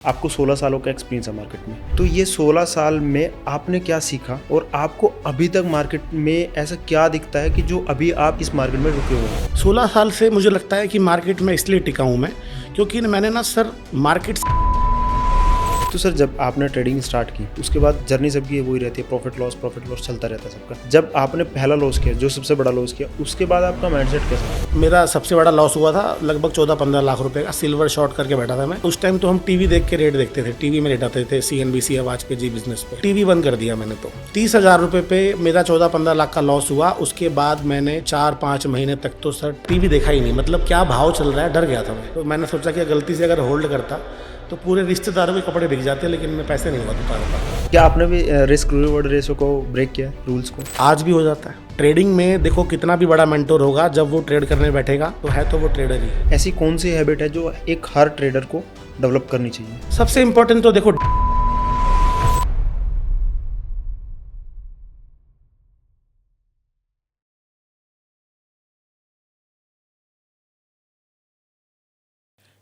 आपको 16 सालों का एक्सपीरियंस है मार्केट में, तो ये 16 साल में आपने क्या सीखा और आपको अभी तक मार्केट में ऐसा क्या दिखता है कि जो अभी आप इस मार्केट में रुके हुए हैं? 16 साल से मुझे लगता है कि मार्केट में इसलिए टिका हूँ मैं, क्योंकि मैंने ना सर मार्केट। तो सर जब आपने ट्रेडिंग स्टार्ट की उसके बाद जर्नी सबकी वही रहती है, प्रॉफिट लॉस चलता रहता है सबका। जब आपने पहला लॉस किया, जो सबसे बड़ा लॉस किया, उसके बाद आपका माइंडसेट कैसा था? मेरा सबसे बड़ा लॉस हुआ था लगभग 14-15 लाख रुपए का। सिल्वर शॉर्ट करके बैठा था मैं। उस टाइम तो हम टीवी देख के रेट देखते थे, टीवी में रेट आते थे CNBC आवाज पे, जी बिजनेस पे। टीवी बंद कर दिया मैंने। तो 30,000 रुपए पे मेरा 14-15 लाख का लॉस हुआ। उसके बाद मैंने 4-5 महीने तक तो सर टीवी देखा ही नहीं। मतलब क्या भाव चल रहा है, डर गया था मैं। तो मैंने सोचा कि गलती से अगर होल्ड करता तो पूरे रिश्तेदारों के कपड़े बिक जाते, लेकिन मैं पैसे नहीं बता पाता। क्या आपने भी रिस्क रिवॉर्ड रेशो को ब्रेक किया, रूल्स को? आज भी हो जाता है। ट्रेडिंग में देखो कितना भी बड़ा मेंटोर होगा, जब वो ट्रेड करने बैठेगा तो है तो वो ट्रेडर ही। ऐसी कौन सी हैबिट है जो एक हर ट्रेडर को डेवलप करनी चाहिए? सबसे इंपॉर्टेंट तो देखो,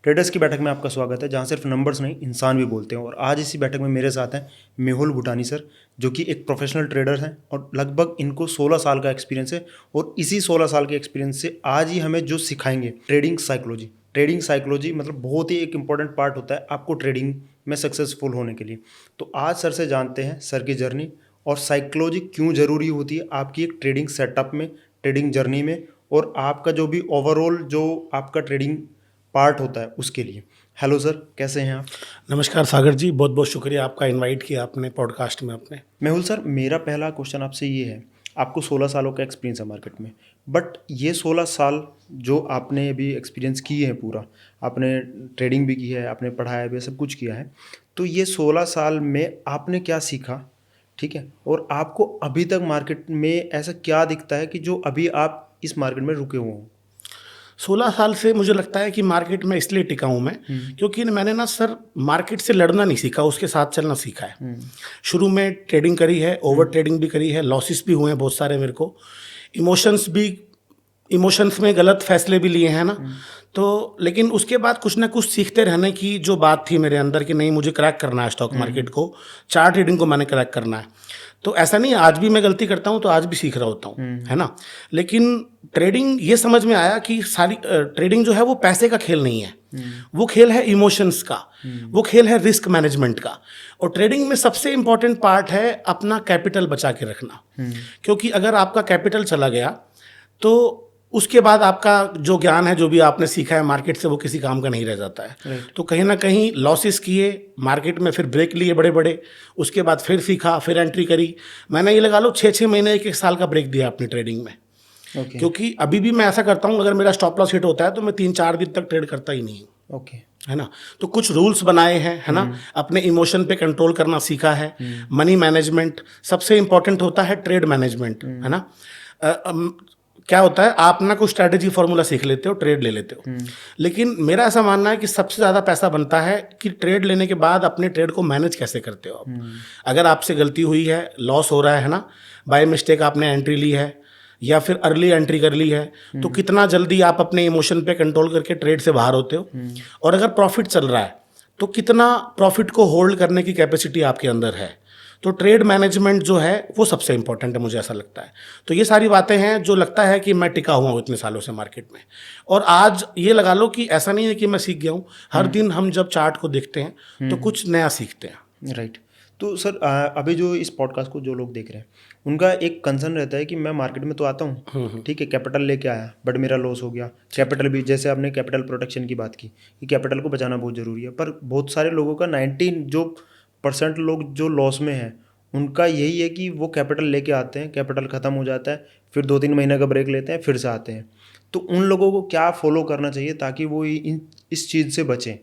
ट्रेडर्स की बैठक में आपका स्वागत है, जहां सिर्फ नंबर्स नहीं इंसान भी बोलते हैं। और आज इसी बैठक में मेरे साथ हैं मेहुल भूटानी सर, जो कि एक प्रोफेशनल ट्रेडर हैं और लगभग इनको 16 साल का एक्सपीरियंस है। और इसी 16 साल के एक्सपीरियंस से आज ही हमें जो सिखाएंगे ट्रेडिंग साइकोलॉजी। ट्रेडिंग साइकोलॉजी मतलब बहुत ही एक इंपॉर्टेंट पार्ट होता है आपको ट्रेडिंग में सक्सेसफुल होने के लिए। तो आज सर से जानते हैं सर की जर्नी और साइकोलॉजी क्यों ज़रूरी होती है आपकी एक ट्रेडिंग सेटअप में, ट्रेडिंग जर्नी में, और आपका जो भी ओवरऑल जो आपका ट्रेडिंग पार्ट होता है उसके लिए। हेलो सर, कैसे हैं आप? नमस्कार सागर जी, बहुत बहुत शुक्रिया आपका इनवाइट किया आपने पॉडकास्ट में अपने। मेहुल सर, मेरा पहला क्वेश्चन आपसे ये है, आपको 16 सालों का एक्सपीरियंस है मार्केट में, बट ये 16 साल जो आपने अभी एक्सपीरियंस किए हैं, पूरा आपने ट्रेडिंग भी की है, आपने पढ़ाया भी, सब कुछ किया है, तो ये 16 साल में आपने क्या सीखा, ठीक है, और आपको अभी तक मार्केट में ऐसा क्या दिखता है कि जो अभी आप इस मार्केट में रुके हुए हो? 16 साल से मुझे लगता है कि मार्केट में इसलिए टिका हूँ मैं, क्योंकि मैंने ना सर मार्केट से लड़ना नहीं सीखा, उसके साथ चलना सीखा है। शुरू में ट्रेडिंग करी है, ओवर ट्रेडिंग भी करी है, लॉसेस भी हुए हैं बहुत सारे मेरे को, इमोशंस में गलत फैसले भी लिए हैं ना। तो लेकिन उसके बाद कुछ ना कुछ सीखते रहने की जो बात थी मेरे अंदर कि नहीं, मुझे क्रैक करना है स्टॉक मार्केट को, चार्ट रीडिंग को मैंने क्रैक करना है। तो ऐसा नहीं, आज भी मैं गलती करता हूँ तो आज भी सीख रहा होता हूँ, है ना। लेकिन ट्रेडिंग ये समझ में आया कि सारी ट्रेडिंग जो है वो पैसे का खेल नहीं है, वो खेल है इमोशंस का, वो खेल है रिस्क मैनेजमेंट का। और ट्रेडिंग में सबसे इंपॉर्टेंट पार्ट है अपना कैपिटल बचा के रखना, क्योंकि अगर आपका कैपिटल चला गया तो उसके बाद आपका जो ज्ञान है, जो भी आपने सीखा है मार्केट से, वो किसी काम का नहीं रह जाता है। तो कहीं ना कहीं लॉसेस किए मार्केट में, फिर ब्रेक लिए बड़े बड़े, उसके बाद फिर सीखा, फिर एंट्री करी। मैंने ये लगा लो 6-6 महीने, 1-1 साल का ब्रेक दिया अपनी ट्रेडिंग में। क्योंकि अभी भी मैं ऐसा करता हूँ, अगर मेरा स्टॉप लॉस हिट होता है तो मैं 3-4 दिन तक ट्रेड करता ही नहीं हूँ। है ना। तो कुछ रूल्स बनाए हैं, है ना, अपने इमोशन पे कंट्रोल करना सीखा है। मनी मैनेजमेंट सबसे इंपॉर्टेंट होता है, ट्रेड मैनेजमेंट, है ना। क्या होता है, आप ना कुछ स्ट्रैटेजी फॉर्मूला सीख लेते हो, ट्रेड ले लेते हो, लेकिन मेरा ऐसा मानना है कि सबसे ज़्यादा पैसा बनता है कि ट्रेड लेने के बाद अपने ट्रेड को मैनेज कैसे करते हो आप। अगर आपसे गलती हुई है, लॉस हो रहा है ना, बाय मिस्टेक आपने एंट्री ली है या फिर अर्ली एंट्री कर ली है, तो कितना जल्दी आप अपने इमोशन पे कंट्रोल करके ट्रेड से बाहर होते हो। और अगर प्रॉफिट चल रहा है तो कितना प्रॉफिट को होल्ड करने की कैपेसिटी आपके अंदर है। तो ट्रेड मैनेजमेंट जो है वो सबसे इंपॉर्टेंट है, मुझे ऐसा लगता है। तो ये सारी बातें हैं जो लगता है कि मैं टिका हुआ हूँ इतने सालों से मार्केट में। और आज ये लगा लो कि ऐसा नहीं है कि मैं सीख गया हूँ, हर दिन हम जब चार्ट को देखते हैं तो कुछ नया सीखते हैं। राइट। तो सर अभी जो इस पॉडकास्ट को जो लोग देख रहे हैं, उनका एक कंसर्न रहता है कि मैं मार्केट में तो आता हूँ, ठीक है, कैपिटल लेके आया, बट मेरा लॉस हो गया। कैपिटल भी, जैसे आपने कैपिटल प्रोटेक्शन की बात की कि कैपिटल को बचाना बहुत ज़रूरी है, पर बहुत सारे लोगों का 90% लोग जो लॉस में हैं, उनका यही है कि वो कैपिटल लेके आते हैं, कैपिटल ख़त्म हो जाता है, फिर 2-3 महीने का ब्रेक लेते हैं, फिर से आते हैं। तो उन लोगों को क्या फॉलो करना चाहिए ताकि वो इस चीज़ से बचें?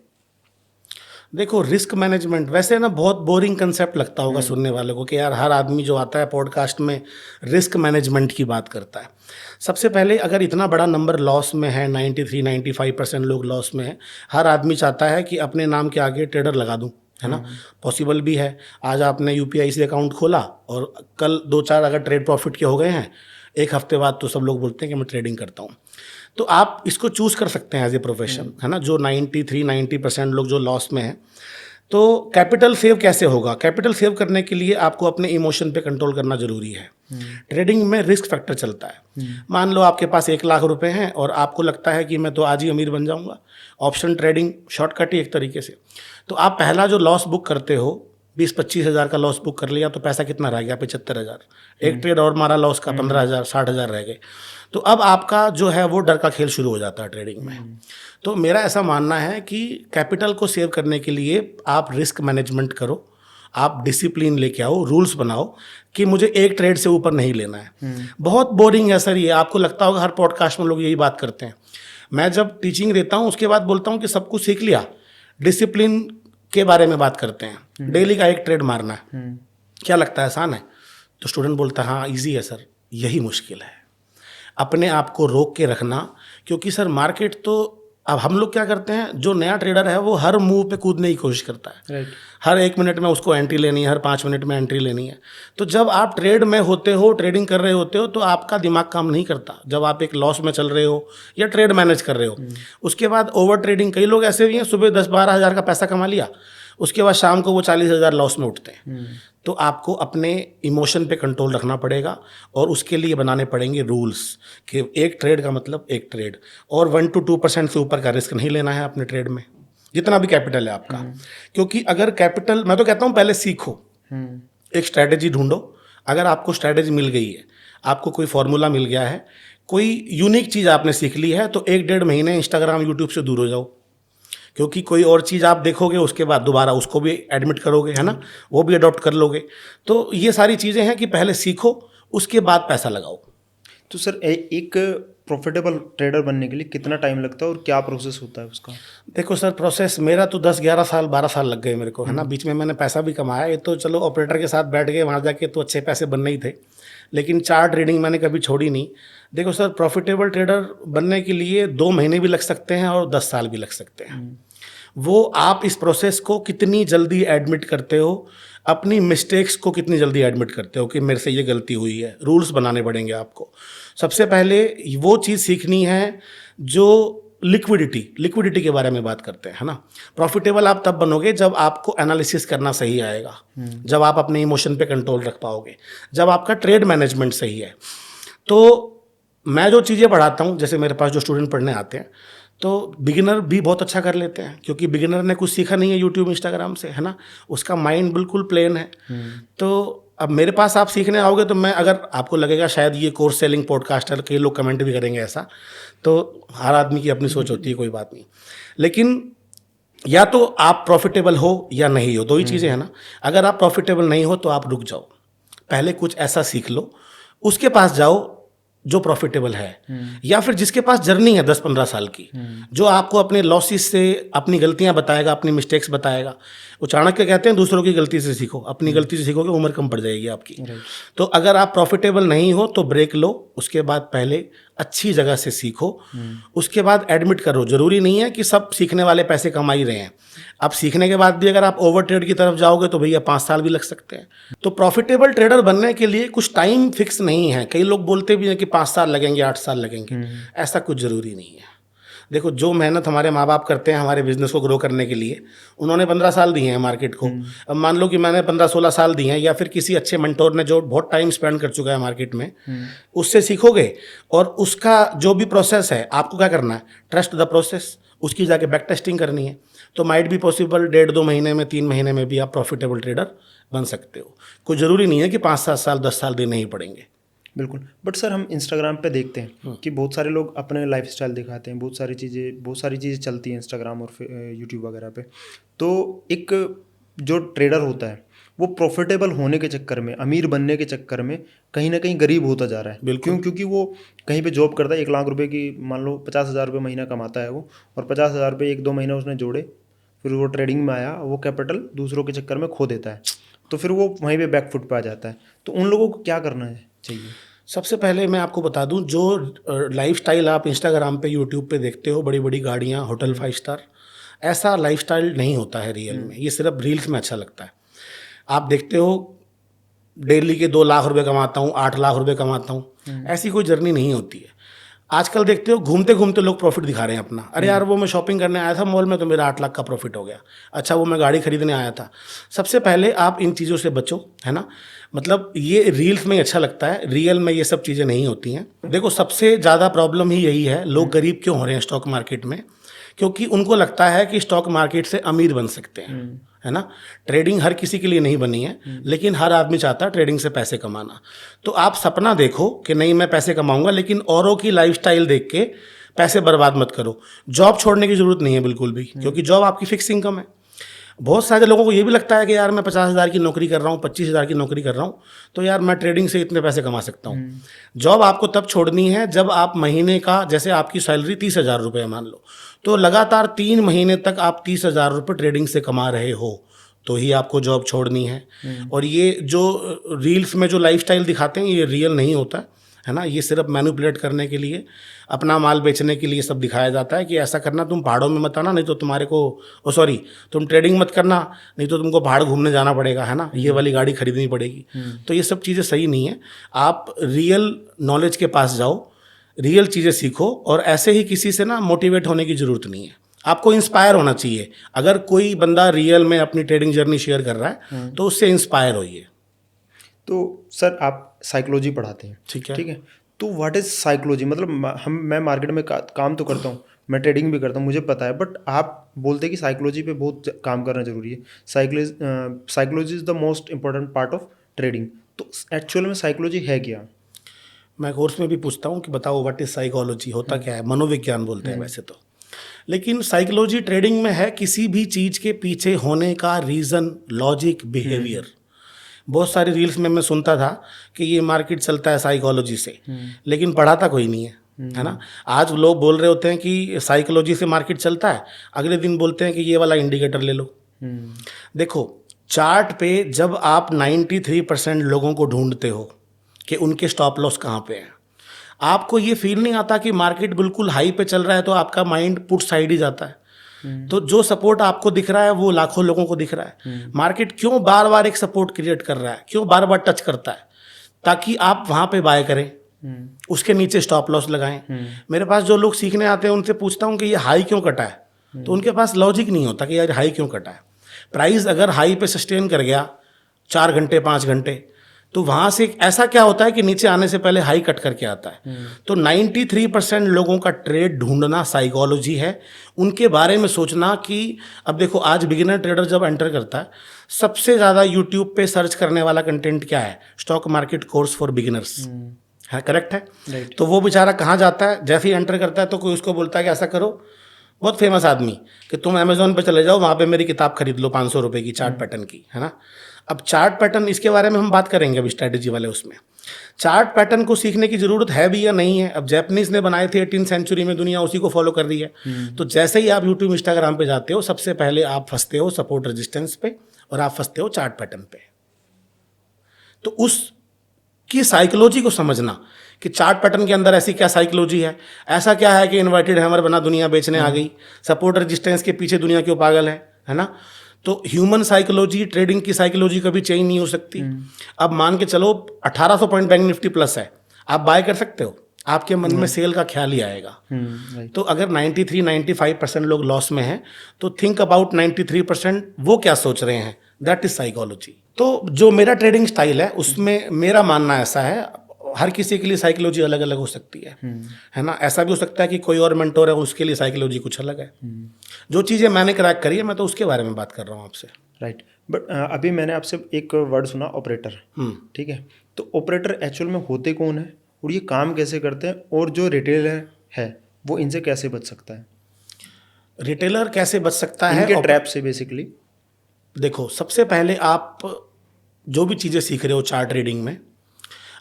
देखो, रिस्क मैनेजमेंट वैसे ना बहुत बोरिंग कंसेप्ट लगता होगा सुनने वालों को कि यार हर आदमी जो आता है पॉडकास्ट में रिस्क मैनेजमेंट की बात करता है। सबसे पहले, अगर इतना बड़ा नंबर लॉस में है, 93-95% लोग लॉस में है, हर आदमी चाहता है कि अपने नाम के आगे ट्रेडर लगा दूं, है ना। पॉसिबल भी है। आज आपने UPI से अकाउंट खोला और कल 2-4 अगर ट्रेड प्रॉफिट के हो गए हैं, एक हफ्ते बाद तो सब लोग बोलते हैं कि मैं ट्रेडिंग करता हूँ। तो आप इसको चूज़ कर सकते हैं एज ए प्रोफेशन, है ना। जो 93-90% लोग जो लॉस में हैं, तो कैपिटल सेव कैसे होगा? कैपिटल सेव करने के लिए आपको अपने इमोशन पे कंट्रोल करना जरूरी है। ट्रेडिंग में रिस्क फैक्टर चलता है। मान लो आपके पास 1 लाख रुपए हैं और आपको लगता है कि मैं तो आज ही अमीर बन जाऊंगा। ऑप्शन ट्रेडिंग शॉर्टकट ही एक तरीके से। तो आप पहला जो लॉस बुक करते हो 20-25 हज़ार का लॉस बुक कर लिया तो पैसा कितना रह गया? 75,000। एक ट्रेड और मारा लॉस का 15,000, 60,000 रह गए। तो अब आपका जो है वो डर का खेल शुरू हो जाता है ट्रेडिंग में। तो मेरा ऐसा मानना है कि कैपिटल को सेव करने के लिए आप रिस्क मैनेजमेंट करो, आप डिसिप्लिन लेके आओ, रूल्स बनाओ कि मुझे एक ट्रेड से ऊपर नहीं लेना है। बहुत बोरिंग है सर ये, आपको लगता होगा हर पॉडकास्ट में लोग यही बात करते हैं। मैं जब टीचिंग देता हूँ उसके बाद बोलता हूँ कि सब कुछ सीख लिया, डिसिप्लिन के बारे में बात करते हैं। डेली का एक ट्रेड मारना है, क्या लगता है आसान है? तो स्टूडेंट बोलता है हाँ ईजी है सर। यही मुश्किल है, अपने आप को रोक के रखना। क्योंकि सर मार्केट तो अब हम लोग क्या करते हैं, जो नया ट्रेडर है वो हर मूव पे कूदने की कोशिश करता है। राइट। हर 1 मिनट में उसको एंट्री लेनी है, हर 5 मिनट में एंट्री लेनी है। तो जब आप ट्रेड में होते हो, ट्रेडिंग कर रहे होते हो, तो आपका दिमाग काम नहीं करता। जब आप एक लॉस में चल रहे हो या ट्रेड मैनेज कर रहे हो, उसके बाद ओवर ट्रेडिंग, कई लोग ऐसे भी हैं सुबह 10-12 हज़ार का पैसा कमा लिया, उसके बाद शाम को वो 40,000 लॉस में उठते हैं। तो आपको अपने इमोशन पे कंट्रोल रखना पड़ेगा और उसके लिए बनाने पड़ेंगे रूल्स कि एक ट्रेड का मतलब एक ट्रेड, और 1-2% से ऊपर का रिस्क नहीं लेना है अपने ट्रेड में, जितना भी कैपिटल है आपका। क्योंकि अगर कैपिटल, मैं तो कहता हूँ पहले सीखो, एक स्ट्रैटेजी ढूंढो। अगर आपको स्ट्रैटेजी मिल गई है, आपको कोई फॉर्मूला मिल गया है, कोई यूनिक चीज़ आपने सीख ली है, तो 1-1.5 महीने इंस्टाग्राम यूट्यूब से दूर हो जाओ। क्योंकि कोई और चीज़ आप देखोगे उसके बाद दोबारा उसको भी एडमिट करोगे, है ना, वो भी अडॉप्ट कर लोगे। तो ये सारी चीज़ें हैं कि पहले सीखो, उसके बाद पैसा लगाओ। तो सर एक प्रॉफिटेबल ट्रेडर बनने के लिए कितना टाइम लगता है और क्या प्रोसेस होता है उसका? देखो सर, प्रोसेस मेरा तो 10-11 साल 12 साल लग गए मेरे को, है ना। बीच में मैंने पैसा भी कमाया। ये तो चलो ऑपरेटर के साथ बैठ गए, वहाँ जाके तो अच्छे पैसे बनने ही थे, लेकिन चार्ट ट्रेडिंग मैंने कभी छोड़ी नहीं। देखो सर, प्रॉफिटेबल ट्रेडर बनने के लिए 2 महीने भी लग सकते हैं और 10 साल भी लग सकते हैं। वो आप इस प्रोसेस को कितनी जल्दी एडमिट करते हो, अपनी मिस्टेक्स को कितनी जल्दी एडमिट करते हो कि मेरे से ये गलती हुई है। रूल्स बनाने पड़ेंगे आपको। सबसे पहले वो चीज़ सीखनी है जो लिक्विडिटी के बारे में बात करते हैं, है ना। प्रॉफिटेबल आप तब बनोगे जब आपको एनालिसिस करना सही आएगा, जब आप अपने इमोशन पे कंट्रोल रख पाओगे, जब आपका ट्रेड मैनेजमेंट सही है। तो मैं जो चीज़ें पढ़ाता हूँ, जैसे मेरे पास जो स्टूडेंट पढ़ने आते हैं, तो बिगिनर भी बहुत अच्छा कर लेते हैं, क्योंकि बिगिनर ने कुछ सीखा नहीं है यूट्यूब इंस्टाग्राम से, है ना। उसका माइंड बिल्कुल प्लेन है। तो अब मेरे पास आप सीखने आओगे तो मैं, अगर आपको लगेगा शायद ये कोर्स सेलिंग पॉडकास्टर, कई लोग कमेंट भी करेंगे ऐसा, तो हर आदमी की अपनी सोच होती है, कोई बात नहीं। लेकिन या तो आप प्रॉफिटेबल हो या नहीं हो, दो ही चीज़ें हैं ना। अगर आप प्रॉफिटेबल नहीं हो तो आप रुक जाओ, पहले कुछ ऐसा सीख लो, उसके पास जाओ जो प्रॉफिटेबल है, या फिर जिसके पास जर्नी है 10-15 साल की, जो आपको अपने लॉसेस से अपनी गलतियां बताएगा, अपनी मिस्टेक्स बताएगा। वो चाणक्य कहते हैं दूसरों की गलती से सीखो, अपनी गलती से सीखोगे उम्र कम पड़ जाएगी आपकी। तो अगर आप प्रॉफिटेबल नहीं हो तो ब्रेक लो, उसके बाद पहले अच्छी जगह से सीखो, उसके बाद एडमिट करो। जरूरी नहीं है कि सब सीखने वाले पैसे कमा ही रहे हैं। अब सीखने के बाद भी अगर आप ओवर ट्रेड की तरफ जाओगे तो भैया 5 साल भी लग सकते हैं। तो प्रॉफिटेबल ट्रेडर बनने के लिए कुछ टाइम फिक्स नहीं है। कई लोग बोलते भी हैं कि 5 साल लगेंगे, 8 साल लगेंगे, ऐसा कुछ ज़रूरी नहीं है। देखो, जो मेहनत हमारे माँ बाप करते हैं हमारे बिजनेस को ग्रो करने के लिए, उन्होंने 15 साल दिए हैं मार्केट को। अब मान लो कि मैंने 15-16 साल दिए हैं, या फिर किसी अच्छे मेंटोर ने जो बहुत टाइम स्पेंड कर चुका है मार्केट में, उससे सीखोगे। और उसका जो भी प्रोसेस है, आपको क्या करना है, ट्रस्ट द प्रोसेस, उसकी जाके बैक टेस्टिंग करनी है। तो माइट भी पॉसिबल 1.5-2 महीने में, 3 महीने में भी आप प्रॉफिटेबल ट्रेडर बन सकते हो। कोई ज़रूरी नहीं है कि 5-7 साल 10 साल देने ही पड़ेंगे। बिल्कुल। बट सर, हम इंस्टाग्राम पे देखते हैं कि बहुत सारे लोग अपने लाइफस्टाइल दिखाते हैं, बहुत सारी चीज़ें चलती हैं इंस्टाग्राम और यूट्यूब वगैरह पे। तो एक जो ट्रेडर होता है वो प्रॉफिटेबल होने के चक्कर में, अमीर बनने के चक्कर में कहीं ना कहीं गरीब होता जा रहा है। बिल्कुल। क्योंकि वो कहीं पे जॉब करता है, 1 लाख रुपए की मान लो 50,000 रुपये महीना कमाता है वो, और 50,000 रुपये 1-2 महीना उसने जोड़े, फिर वो ट्रेडिंग में आया, वो कैपिटल दूसरों के चक्कर में खो देता है, तो फिर वो वहीं पे बैकफुट पे आ जाता है। तो उन लोगों को क्या करना चाहिए? सबसे पहले मैं आपको बता दूं, जो लाइफस्टाइल आप इंस्टाग्राम पे, यूट्यूब पे देखते हो, बड़ी बड़ी गाड़ियां, होटल 5 स्टार, ऐसा लाइफस्टाइल नहीं होता है रियल में। ये सिर्फ रील्स में अच्छा लगता है। आप देखते हो डेली के 2 लाख रुपए कमाता हूँ, 8 लाख रुपए कमाता हूँ, ऐसी कोई जर्नी नहीं होती है। आजकल देखते हो घूमते घूमते लोग प्रॉफिट दिखा रहे हैं अपना। अरे यार वो मैं शॉपिंग करने आया था मॉल में तो मेरा 8 लाख का प्रॉफिट हो गया। अच्छा वो मैं गाड़ी खरीदने आया था। सबसे पहले आप इन चीज़ों से बचो, है ना। मतलब ये रील्स में अच्छा लगता है, रियल में ये सब चीज़ें नहीं होती हैं। देखो सबसे ज़्यादा प्रॉब्लम ही यही है, लोग गरीब क्यों हो रहे हैं स्टॉक मार्केट में, क्योंकि उनको लगता है कि स्टॉक मार्केट से अमीर बन सकते हैं, है ना। ट्रेडिंग हर किसी के लिए नहीं बनी है, लेकिन हर आदमी चाहता है ट्रेडिंग से पैसे कमाना। तो आप सपना देखो कि नहीं मैं पैसे कमाऊंगा, लेकिन औरों की लाइफस्टाइल देख के पैसे बर्बाद मत करो। जॉब छोड़ने की जरूरत नहीं है बिल्कुल भी, क्योंकि जॉब आपकी फिक्स इनकम है। बहुत सारे लोगों को ये भी लगता है कि यार मैं 50,000 की नौकरी कर रहा हूँ, 25,000 की नौकरी कर रहा हूँ, तो यार मैं ट्रेडिंग से इतने पैसे कमा सकता हूँ। जॉब आपको तब छोड़नी है जब आप महीने का, जैसे आपकी सैलरी 30,000 रुपये मान लो, तो लगातार 3 महीने तक आप 30,000 रुपये ट्रेडिंग से कमा रहे हो, तो ही आपको जॉब छोड़नी है। और ये जो रील्स में जो लाइफस्टाइल दिखाते हैं ये रियल नहीं होता है ना। ये सिर्फ मैनिपुलेट करने के लिए, अपना माल बेचने के लिए सब दिखाया जाता है कि ऐसा करना, तुम पहाड़ों में मत आना नहीं तो तुम्हारे को सॉरी तुम ट्रेडिंग मत करना नहीं तो तुमको पहाड़ घूमने जाना पड़ेगा, है ना, ये वाली गाड़ी खरीदनी पड़ेगी। तो ये सब चीज़ें सही नहीं है। आप रियल नॉलेज के पास जाओ, रियल चीज़ें सीखो, और ऐसे ही किसी से ना मोटिवेट होने की ज़रूरत नहीं है, आपको इंस्पायर होना चाहिए। अगर कोई बंदा रियल में अपनी ट्रेडिंग जर्नी शेयर कर रहा है तो उससे इंस्पायर होइए। तो सर आप साइकोलॉजी पढ़ाते हैं, ठीक है। ठीक है। तो व्हाट इज़ साइकोलॉजी? मतलब मैं मार्केट में काम तो करता हूँ, मैं ट्रेडिंग भी करता हूँ, मुझे पता है, बट आप बोलते हैं कि साइकोलॉजी पे बहुत काम करना जरूरी है। Psychology is the most important part of trading. तो एक्चुअल में साइकोलॉजी है क्या? मैं कोर्स में भी पूछता हूँ कि बताओ व्हाट इज साइकोलॉजी, होता क्या है। मनोविज्ञान बोलते हैं वैसे तो, लेकिन साइकोलॉजी ट्रेडिंग में है किसी भी चीज़ के पीछे होने का रीज़न, लॉजिक, बिहेवियर। बहुत सारी रील्स में मैं सुनता था कि ये मार्केट चलता है साइकोलॉजी से, लेकिन पढ़ाता कोई नहीं है ना। आज लोग बोल रहे होते हैं कि साइकोलॉजी से मार्केट चलता है, अगले दिन बोलते हैं कि ये वाला इंडिकेटर ले लो। देखो चार्ट पे जब आप 93% लोगों को ढूंढते हो कि उनके स्टॉप लॉस कहाँ पे हैं, आपको ये फील नहीं आता कि मार्केट बिल्कुल हाई पे चल रहा है, तो आपका माइंड पुट साइड ही जाता है। तो जो सपोर्ट आपको दिख रहा है वो लाखों लोगों को दिख रहा है। मार्केट क्यों बार बार एक सपोर्ट क्रिएट कर रहा है, क्यों बार बार टच करता है, ताकि आप वहाँ पे बाय करें, उसके नीचे स्टॉप लॉस लगाएं। मेरे पास जो लोग सीखने आते हैं उनसे पूछता हूँ कि ये हाई क्यों कटा है, तो उनके पास लॉजिक नहीं होता कि यार हाई क्यों कटा है। प्राइस अगर हाई पे सस्टेन कर गया 4 घंटे 5 घंटे, तो वहाँ से ऐसा क्या होता है कि नीचे आने से पहले हाई कट करके आता है। तो 93% लोगों का ट्रेड ढूंढना साइकोलॉजी है, उनके बारे में सोचना कि अब देखो आज बिगिनर ट्रेडर जब एंटर करता है, सबसे ज़्यादा यूट्यूब पे सर्च करने वाला कंटेंट क्या है, stock market course for beginners है, करेक्ट है। Right. तो वो बेचारा कहाँ जाता है, जैसे ही एंटर करता है तो कोई उसको बोलता है कि ऐसा करो, बहुत फेमस आदमी, कि तुम अमेजोन पे चले जाओ, वहाँ पे मेरी किताब खरीद लो 500 रुपये की, चार्ट पैटर्न की, है ना। अब चार्ट पैटर्न, इसके बारे में हम बात करेंगे अभी स्ट्रैटेजी वाले उसमें। चार्ट पैटर्न को सीखने की ज़रूरत है भी या नहीं है। अब जैपनीज ने बनाए थे 18th सेंचुरी में, दुनिया उसी को फॉलो कर रही है। तो जैसे ही आप यूट्यूब इंस्टाग्राम पे जाते हो, सबसे पहले आप फंसते हो सपोर्ट रेजिस्टेंस पे, और आप फंसते हो चार्ट पैटर्न पे। तो उसकी साइकोलॉजी को समझना कि चार्ट पैटर्न के अंदर ऐसी क्या साइकोलॉजी है, ऐसा क्या है कि इन्वर्टेड हैमर बना दुनिया बेचने आ गई, सपोर्ट रेजिस्टेंस के पीछे दुनिया क्यों पागल है ना। तो ह्यूमन साइकोलॉजी, ट्रेडिंग की साइकोलॉजी कभी चेंज नहीं हो सकती। अब मान के चलो 1800 पॉइंट बैंक निफ्टी प्लस है, आप बाय कर सकते हो, आपके मन में सेल का ख्याल ही आएगा। तो अगर 93-95% लोग लॉस में हैं, तो थिंक अबाउट 93% वो क्या सोच रहे हैं, दैट इज साइकोलॉजी। तो जो मेरा ट्रेडिंग स्टाइल है उसमें मेरा मानना ऐसा है, हर किसी के लिए साइकोलॉजी अलग अलग हो सकती है ना। ऐसा भी हो सकता है कि कोई और मेंटोर है, उसके लिए साइकोलॉजी कुछ अलग है। जो चीज़ें मैंने क्रैक करी है, मैं तो उसके बारे में बात कर रहा हूँ आपसे। राइट। बट अभी मैंने आपसे एक वर्ड सुना, ऑपरेटर, ठीक है। तो ऑपरेटर एक्चुअल में होते कौन है और ये काम कैसे करते हैं, और जो रिटेलर है वो इनसे कैसे बच सकता है? रिटेलर कैसे बच सकता है इनके ट्रैप से बेसिकली? देखो सबसे पहले आप जो भी चीज़ें सीख रहे हो चार्ट ट्रेडिंग में,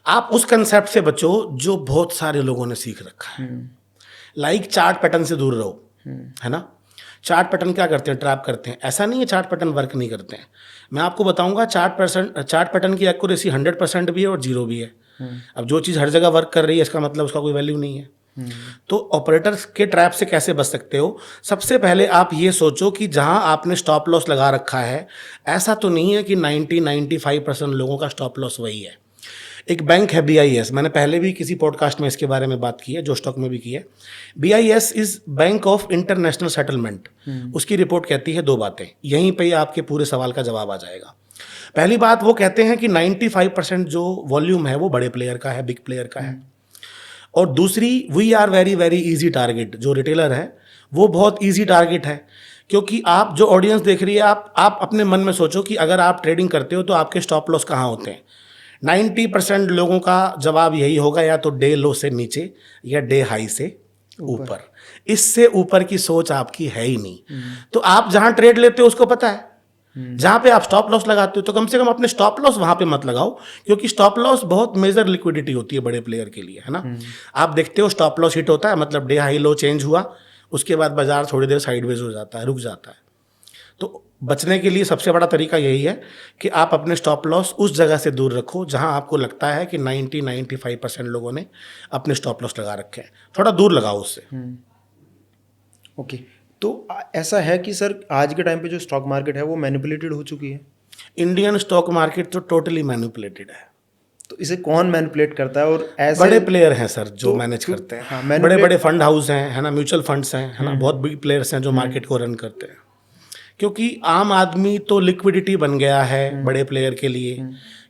आप उस कंसेप्ट से बचो जो बहुत सारे लोगों ने सीख रखा है। लाइक चार्ट पैटर्न से दूर रहो, है ना। चार्ट पैटर्न क्या करते हैं, ट्रैप करते हैं। ऐसा नहीं है चार्ट पैटर्न वर्क नहीं करते हैं, मैं आपको बताऊंगा। चार्ट पैटर्न की एक्यूरेसी 100% भी है और 0 भी है। अब जो चीज़ हर जगह वर्क कर रही है, इसका मतलब उसका कोई वैल्यू नहीं है। तो ऑपरेटर्स के ट्रैप से कैसे बच सकते हो, सबसे पहले आप ये सोचो कि जहां आपने स्टॉप लॉस लगा रखा है, ऐसा तो नहीं है कि 90-95% लोगों का स्टॉप लॉस वही है। एक बैंक है BIS, मैंने पहले भी किसी पॉडकास्ट में इसके बारे में बात की है, जो स्टॉक में भी की है। BIS is bank of international settlement. उसकी रिपोर्ट कहती है दो बातें, यहीं पे ही आपके पूरे सवाल का जवाब आ जाएगा। पहली बात, वो कहते हैं कि 95% जो वॉल्यूम है वो बड़े प्लेयर का है, बिग प्लेयर का है। और दूसरी, we are very very easy target. जो रिटेलर है वो बहुत इजी टारगेट है, क्योंकि आप जो ऑडियंस देख रही है, आप अपने मन में सोचो कि अगर आप ट्रेडिंग करते हो तो आपके स्टॉप लॉस कहाँ होते हैं। 90% लोगों का जवाब यही होगा, या तो डे लो से नीचे या डे हाई से ऊपर। इससे ऊपर की सोच आपकी है ही नहीं। तो आप जहां ट्रेड लेते हो उसको पता है, जहां पे आप स्टॉप लॉस लगाते हो तो कम से कम अपने स्टॉप लॉस वहां पे मत लगाओ, क्योंकि स्टॉप लॉस बहुत मेजर लिक्विडिटी होती है बड़े प्लेयर के लिए, है ना। आप देखते हो स्टॉप लॉस हिट होता है, मतलब डे हाई लो चेंज हुआ, उसके बाद बाजार थोड़ी देर साइडवेज हो जाता है, रुक जाता है। तो बचने के लिए सबसे बड़ा तरीका यही है कि आप अपने स्टॉप लॉस उस जगह से दूर रखो जहां आपको लगता है कि 90-95% लोगों ने अपने स्टॉप लॉस लगा रखे हैं, थोड़ा दूर लगाओ उससे। ओके, तो ऐसा है कि सर आज के टाइम पे जो स्टॉक मार्केट है वो मैनिपुलेटेड हो चुकी है। इंडियन स्टॉक मार्केट तो टोटली मैनिपुलेटेड है। तो इसे कौन मैनिपुलेट करता है? और ऐसे बड़े प्लेयर हैं सर जो तो मैनेज करते हैं। हाँ, बड़े बड़े फंड हाउस हैं, है ना, म्यूचुअल फंड्स हैं, है ना, बहुत बिग प्लेयर्स हैं जो मार्केट को रन करते हैं। क्योंकि आम आदमी तो लिक्विडिटी बन गया है बड़े प्लेयर के लिए,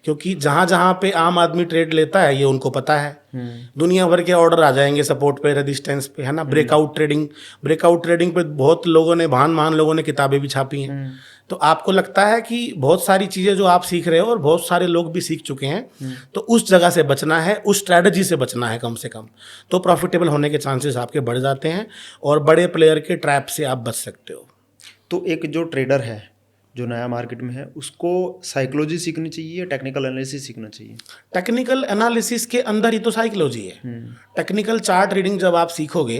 क्योंकि जहां जहां पे आम आदमी ट्रेड लेता है ये उनको पता है। दुनिया भर के ऑर्डर आ जाएंगे सपोर्ट पे, रेजिस्टेंस पे, है ना। ब्रेकआउट ट्रेडिंग पे बहुत लोगों ने, महान लोगों ने किताबें भी छापी हैं। तो आपको लगता है कि बहुत सारी चीज़ें जो आप सीख रहे हो और बहुत सारे लोग भी सीख चुके हैं, तो उस जगह से बचना है, उस स्ट्रैटेजी से बचना है कम से कम, तो प्रॉफिटेबल होने के चांसेस आपके बढ़ जाते हैं और बड़े प्लेयर के ट्रैप से आप बच सकते हो। तो एक जो ट्रेडर है जो नया मार्केट में है, उसको साइकोलॉजी सीखनी चाहिए, टेक्निकल एनालिसिस सीखना चाहिए? टेक्निकल एनालिसिस के अंदर ही तो साइकोलॉजी है। टेक्निकल चार्ट रीडिंग जब आप सीखोगे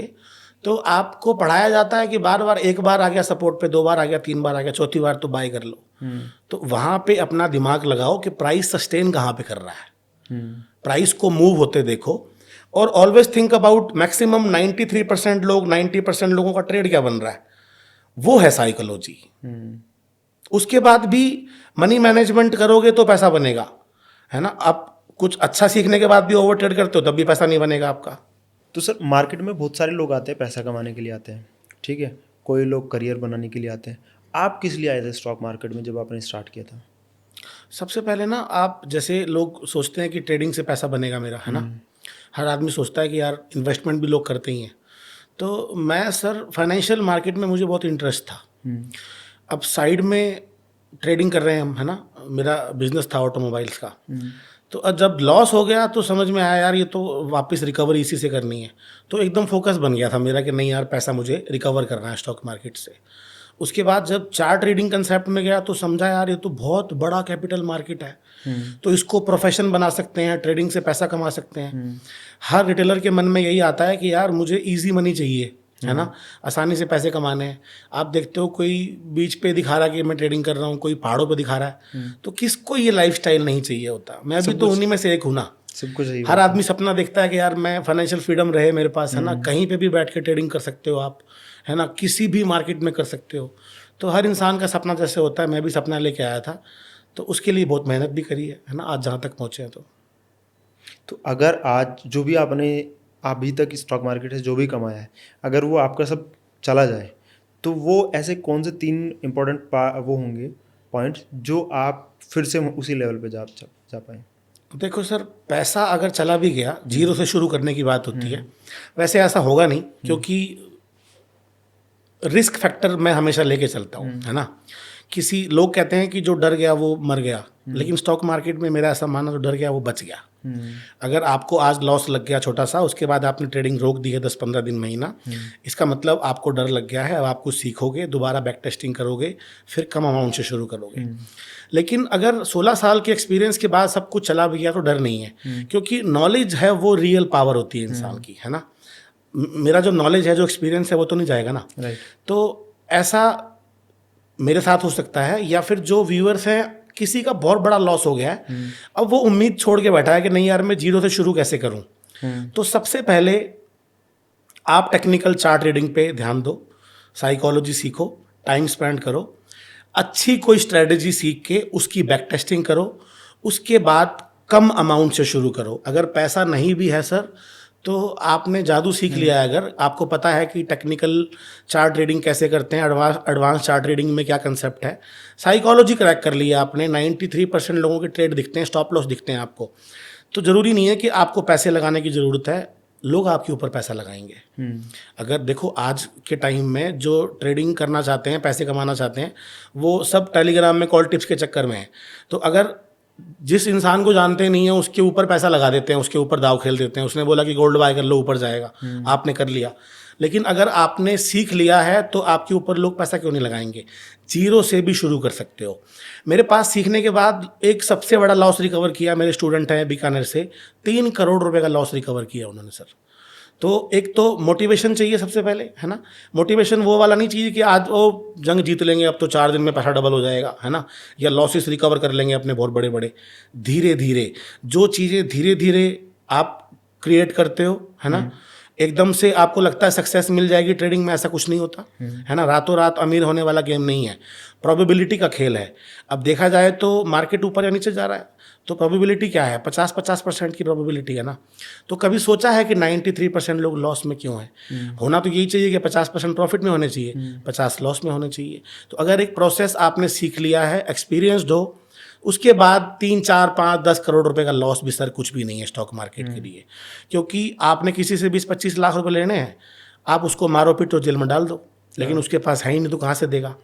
तो आपको पढ़ाया जाता है कि बार बार, एक बार आ गया सपोर्ट पे, 2 बार आ गया, 3 बार आ गया, चौथी बार तो बाय कर लो। तो वहाँ पे अपना दिमाग लगाओ कि प्राइस सस्टेन कहाँ पे कर रहा है, प्राइस को मूव होते देखो। और ऑलवेज थिंक अबाउट मैक्सिमम 93% लोग, 90% लोगों का ट्रेड क्या बन रहा है, वो है साइकोलॉजी। उसके बाद भी मनी मैनेजमेंट करोगे तो पैसा बनेगा, है ना। आप कुछ अच्छा सीखने के बाद भी ओवर ट्रेड करते हो तब भी पैसा नहीं बनेगा आपका। तो सर मार्केट में बहुत सारे लोग आते हैं, पैसा कमाने के लिए आते हैं, ठीक है, कोई लोग करियर बनाने के लिए आते हैं। आप किस लिए आए थे स्टॉक मार्केट में जब आपने स्टार्ट किया था? सबसे पहले ना, आप जैसे लोग सोचते हैं कि ट्रेडिंग से पैसा बनेगा मेरा, है ना। हर आदमी सोचता है कि यार इन्वेस्टमेंट भी लोग करते ही हैं। तो मैं सर फाइनेंशियल मार्केट में मुझे बहुत इंटरेस्ट था। अब साइड में ट्रेडिंग कर रहे हैं हम, है ना। मेरा बिजनेस था ऑटोमोबाइल्स का। तो अब जब लॉस हो गया तो समझ में आया यार ये तो वापस रिकवरी इसी से करनी है। तो एकदम फोकस बन गया था मेरा कि नहीं यार, पैसा मुझे रिकवर करना है स्टॉक मार्केट से। उसके बाद जब चार्ट रीडिंग कंसेप्ट में गया तो समझा यार ये तो बहुत बड़ा कैपिटल मार्केट है, तो इसको प्रोफेशन बना सकते हैं, ट्रेडिंग से पैसा कमा सकते हैं। हर रिटेलर के मन में यही आता है कि यार मुझे इजी मनी चाहिए, है ना, आसानी से पैसे कमाने हैं। आप देखते हो कोई बीच पे दिखा रहा है कि मैं ट्रेडिंग कर रहा हूँ, कोई पहाड़ों पे दिखा रहा है, तो किसको ये लाइफस्टाइल नहीं चाहिए होता। मैं भी तो उन्हीं में से एक हूँ ना। सबको चाहिए। हर आदमी सपना देखता है कि यार मैं फाइनेंशियल फ्रीडम रहे मेरे पास, है ना, कहीं पे भी बैठ के ट्रेडिंग कर सकते हो आप, है ना, किसी भी मार्केट में कर सकते हो। तो हर इंसान का सपना जैसे होता है, मैं भी सपना लेके आया था, तो उसके लिए बहुत मेहनत भी करी है ना, आज जहाँ तक पहुँचे हैं। तो अगर आज जो भी आपने अभी तक स्टॉक मार्केट से जो भी कमाया है, अगर वो आपका सब चला जाए, तो वो ऐसे कौन से 3 इम्पोर्टेंट वो होंगे पॉइंट्स जो आप फिर से उसी लेवल पे जा पाए? देखो सर, पैसा अगर चला भी गया, जीरो से शुरू करने की बात होती है। वैसे ऐसा होगा नहीं, क्योंकि रिस्क फैक्टर मैं हमेशा लेके चलता हूँ, है ना। किसी लोग कहते हैं कि जो डर गया वो मर गया, लेकिन स्टॉक मार्केट में मेरा ऐसा मानना, जो डर गया वो बच गया। अगर आपको आज लॉस लग गया छोटा सा, उसके बाद आपने ट्रेडिंग रोक दी है 10-15 दिन, महीना, इसका मतलब आपको डर लग गया है। अब आप कुछ सीखोगे, दोबारा बैक टेस्टिंग करोगे, फिर कम अमाउंट से शुरू करोगे। लेकिन अगर 16 साल के एक्सपीरियंस के बाद सब कुछ चला भी गया तो डर नहीं है, क्योंकि नॉलेज है वो रियल पावर होती है इंसान की, है ना। मेरा जो नॉलेज है, जो एक्सपीरियंस है, वो तो नहीं जाएगा ना। तो ऐसा मेरे साथ हो सकता है, या फिर जो व्यूअर्स हैं, किसी का बहुत बड़ा लॉस हो गया है, अब वो उम्मीद छोड़ के बैठा है कि नहीं यार मैं जीरो से शुरू कैसे करूं। तो सबसे पहले आप टेक्निकल चार्ट रीडिंग पे ध्यान दो, साइकोलॉजी सीखो, टाइम स्पेंड करो, अच्छी कोई स्ट्रेटेजी सीख के उसकी बैक टेस्टिंग करो। उसके बाद कम अमाउंट से शुरू करो। अगर पैसा नहीं भी है सर, तो आपने जादू सीख लिया है, अगर आपको पता है कि टेक्निकल चार्ट ट्रेडिंग कैसे करते हैं, एडवांस चार्ट ट्रेडिंग में क्या कंसेप्ट है, साइकोलॉजी क्रैक कर लिया आपने, 93% लोगों के ट्रेड दिखते हैं, स्टॉप लॉस दिखते हैं आपको, तो ज़रूरी नहीं है कि आपको पैसे लगाने की ज़रूरत है, लोग आपके ऊपर पैसा लगाएंगे। अगर देखो आज के टाइम में जो ट्रेडिंग करना चाहते हैं, पैसे कमाना चाहते हैं, वो सब टेलीग्राम में कॉल टिप्स के चक्कर में है। तो अगर जिस इंसान को जानते नहीं है उसके ऊपर पैसा लगा देते हैं, उसके ऊपर दाव खेल देते हैं, उसने बोला कि गोल्ड बाय कर लो ऊपर जाएगा, आपने कर लिया। लेकिन अगर आपने सीख लिया है तो आपके ऊपर लोग पैसा क्यों नहीं लगाएंगे? जीरो से भी शुरू कर सकते हो। मेरे पास सीखने के बाद एक सबसे बड़ा लॉस रिकवर किया, मेरे स्टूडेंट हैं बीकानेर से, 3 करोड़ रुपए का लॉस रिकवर किया उन्होंने सर। तो एक तो मोटिवेशन चाहिए सबसे पहले, है ना। मोटिवेशन वो वाला नहीं चाहिए कि आज वो जंग जीत लेंगे, अब तो 4 दिन में पैसा डबल हो जाएगा, है ना, या लॉसेस रिकवर कर लेंगे अपने बहुत बड़े बड़े। धीरे धीरे जो चीज़ें धीरे धीरे आप क्रिएट करते हो, है ना, एकदम से आपको लगता है सक्सेस मिल जाएगी ट्रेडिंग में, ऐसा कुछ नहीं होता, है ना। रातों रात अमीर होने वाला गेम नहीं है, प्रोबेबिलिटी का खेल है। अब देखा जाए तो मार्केट ऊपर या नीचे जा रहा है, तो प्रोबेबिलिटी क्या है, 50% की प्रोबेबिलिटी है ना। तो कभी सोचा है कि 93% लोग लॉस में क्यों हैं? होना तो यही चाहिए कि 50% प्रॉफिट में होने चाहिए, 50 लॉस में होने चाहिए। तो अगर एक प्रोसेस आपने सीख लिया है, एक्सपीरियंसड हो, उसके बाद 3, 4, 5, 10 करोड़ रुपए का लॉस भी सर कुछ भी नहीं है स्टॉक मार्केट के लिए। क्योंकि आपने किसी से 20-25 लाख रुपए लेने हैं, आप उसको मारो पीटो जेल में डाल दो, लेकिन उसके पास है ही नहीं तो कहाँ से देगा।